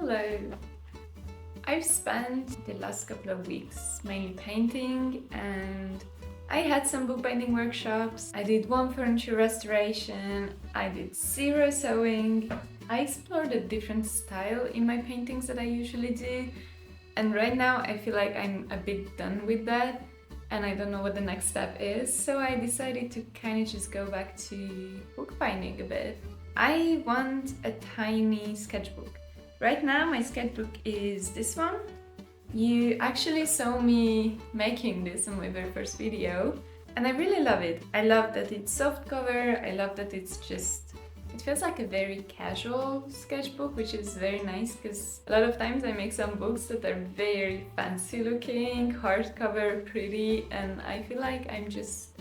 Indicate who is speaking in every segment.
Speaker 1: Hello! I've spent the last couple of weeks mainly painting, and I had some bookbinding workshops. I did one furniture restoration, I did 0 sewing. I explored a different style in my paintings that I usually do, and right now I feel like I'm a bit done with that and I don't know what the next step is, so I decided to kind of just go back to bookbinding a bit. I want a tiny sketchbook. Right now my sketchbook is this one. You actually saw me making this on my very first video and I really love it. I love that it's soft cover, I love that it feels like a very casual sketchbook, which is very nice because a lot of times I make some books that are very fancy looking, hardcover, pretty, and I feel like I'm just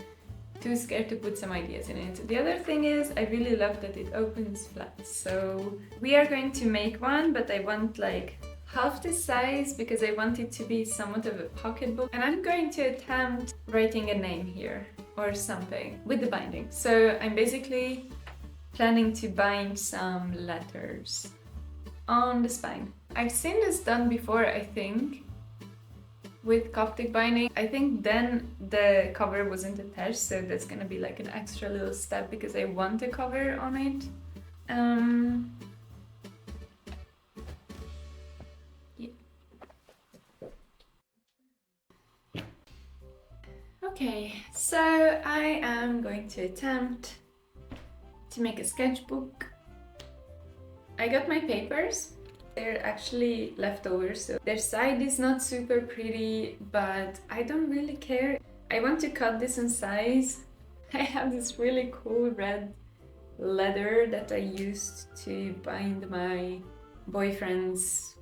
Speaker 1: too scared to put some ideas in it. The other thing is I really love that it opens flat. So we are going to make one, but I want like half the size because I want it to be somewhat of a pocketbook, and I'm going to attempt writing a name here or something with the binding. So I'm basically planning to bind some letters on the spine. I've seen this done before, I think, with Coptic binding. I think then the cover wasn't attached, so that's gonna be like an extra little step because I want a cover on it. Yeah. Okay, so I am going to attempt to make a sketchbook. I got my papers. They're actually leftovers, so their side is not super pretty, but I don't really care. I want to cut this in size. I have this really cool red leather that I used to bind my boyfriend's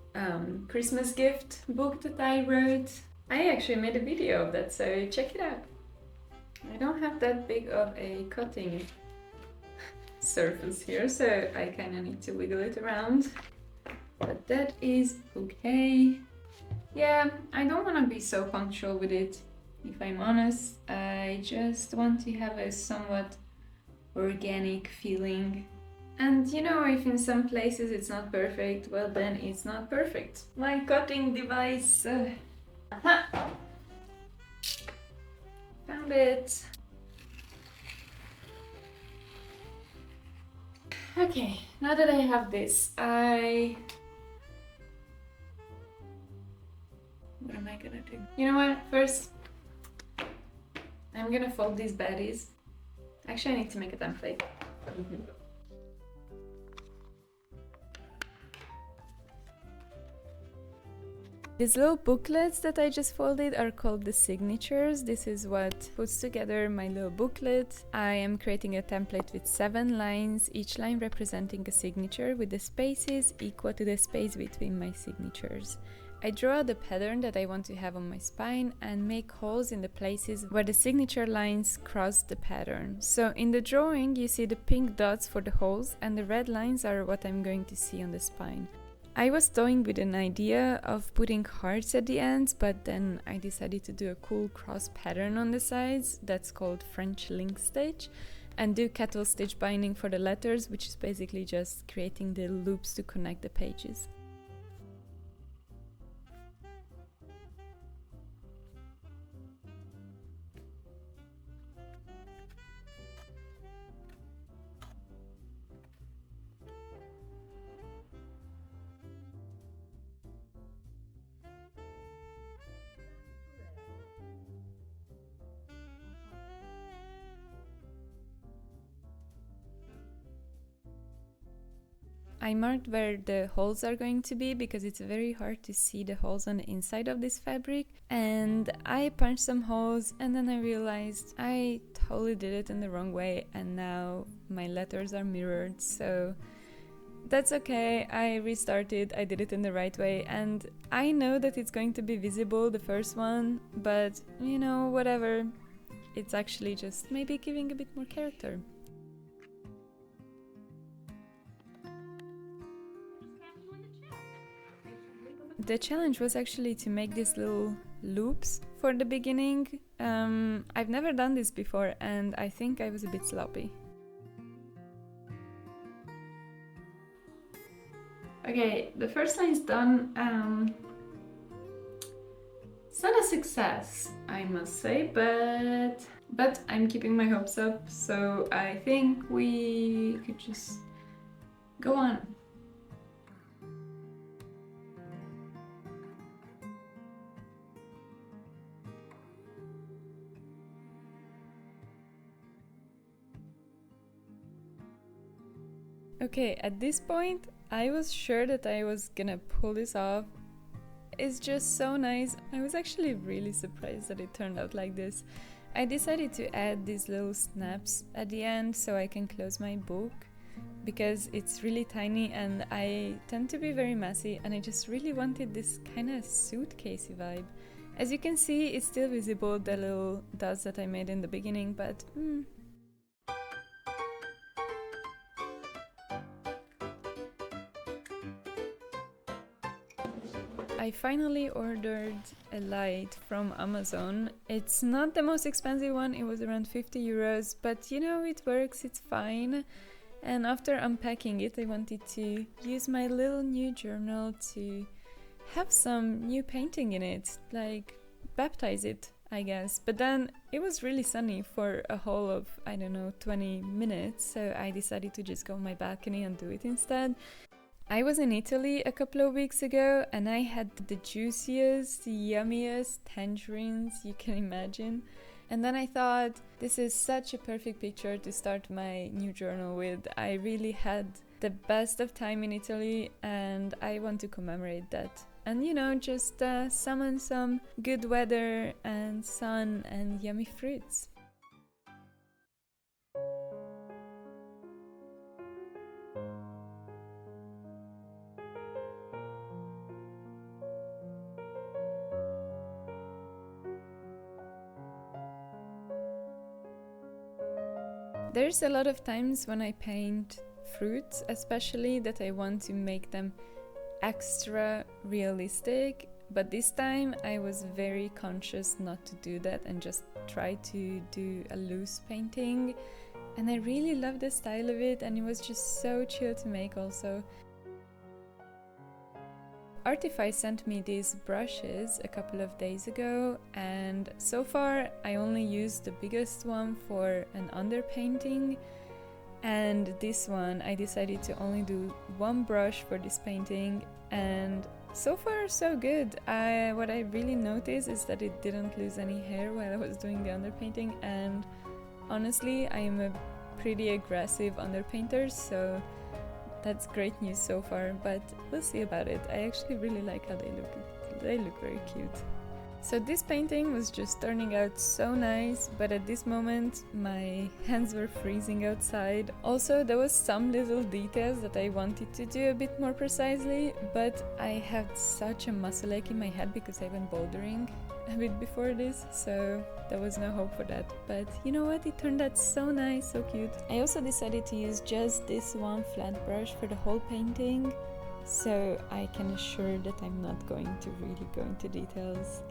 Speaker 1: Christmas gift book that I wrote. I actually made a video of that, so check it out. I don't have that big of a cutting surface here, so I kind of need to wiggle it around. But that is okay. Yeah, I don't want to be so punctual with it, if I'm honest. I just want to have a somewhat organic feeling. And you know, if in some places it's not perfect, well then it's not perfect. My cutting device. Found it. Okay, now that I have this, what am I gonna do? You know what? First, I'm gonna fold these baddies. Actually, I need to make a template. These little booklets that I just folded are called the signatures. This is what puts together my little booklet. I am creating a template with 7 lines, each line representing a signature with the spaces equal to the space between my signatures. I draw the pattern that I want to have on my spine and make holes in the places where the signature lines cross the pattern. So in the drawing you see the pink dots for the holes and the red lines are what I'm going to see on the spine. I was toying with an idea of putting hearts at the ends, but then I decided to do a cool cross pattern on the sides that's called French link stitch, and do kettle stitch binding for the letters, which is basically just creating the loops to connect the pages. I marked where the holes are going to be because it's very hard to see the holes on the inside of this fabric, and I punched some holes and then I realized I totally did it in the wrong way and now my letters are mirrored, so that's okay. I restarted, I did it in the right way, and I know that it's going to be visible, the first one, but you know, whatever. It's actually just maybe giving a bit more character. The challenge was actually to make these little loops for the beginning. I've never done this before and I think I was a bit sloppy. Okay, the first line is done. It's not a success, I must say, but I'm keeping my hopes up, so I think we could just go on. Okay, at this point, I was sure that I was gonna pull this off. It's just so nice. I was actually really surprised that it turned out like this. I decided to add these little snaps at the end so I can close my book, because it's really tiny and I tend to be very messy, and I just really wanted this kind of suitcasey vibe. As you can see, it's still visible, the little dots that I made in the beginning, but I finally ordered a light from Amazon. It's not the most expensive one, it was around 50 euros, but you know, it works, it's fine. And after unpacking it, I wanted to use my little new journal to have some new painting in it, like baptize it, I guess. But then it was really sunny for a whole of, I don't know, 20 minutes, so I decided to just go on my balcony and do it instead. I was in Italy a couple of weeks ago and I had the juiciest, yummiest tangerines you can imagine. And then I thought, this is such a perfect picture to start my new journal with. I really had the best of time in Italy and I want to commemorate that. And you know, just summon some good weather and sun and yummy fruits. There's a lot of times when I paint fruits, especially, that I want to make them extra realistic, but this time I was very conscious not to do that and just try to do a loose painting, and I really love the style of it, and it was just so chill to make also. Artify sent me these brushes a couple of days ago, and so far I only used the biggest one for an underpainting, and this one I decided to only do one brush for this painting, and so far so good. What I really noticed is that it didn't lose any hair while I was doing the underpainting, and honestly I am a pretty aggressive underpainter, so that's great news so far, but we'll see about it. I actually really like how they look. They look very cute. So this painting was just turning out so nice, but at this moment my hands were freezing outside. Also, there was some little details that I wanted to do a bit more precisely, but I had such a muscle ache in my head because I went bouldering a bit before this, so there was no hope for that. But you know what, it turned out so nice, so cute. I also decided to use just this one flat brush for the whole painting, so I can assure that I'm not going to really go into details.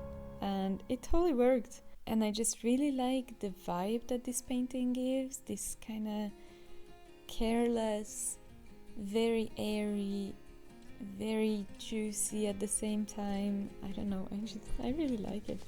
Speaker 1: And it totally worked. And I just really like the vibe that this painting gives, this kind of careless, very airy, very juicy at the same time. I don't know, I really like it.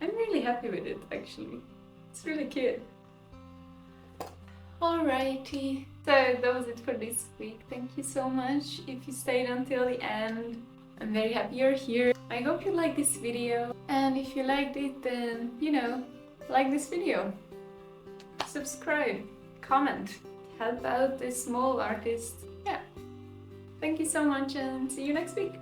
Speaker 1: I'm really happy with it, actually. It's really cute. Alrighty, so that was it for this week. Thank you so much if you stayed until the end. I'm very happy you're here. I hope you liked this video, and if you liked it, then, you know, like this video, subscribe, comment, help out this small artist. Yeah. Thank you so much and see you next week.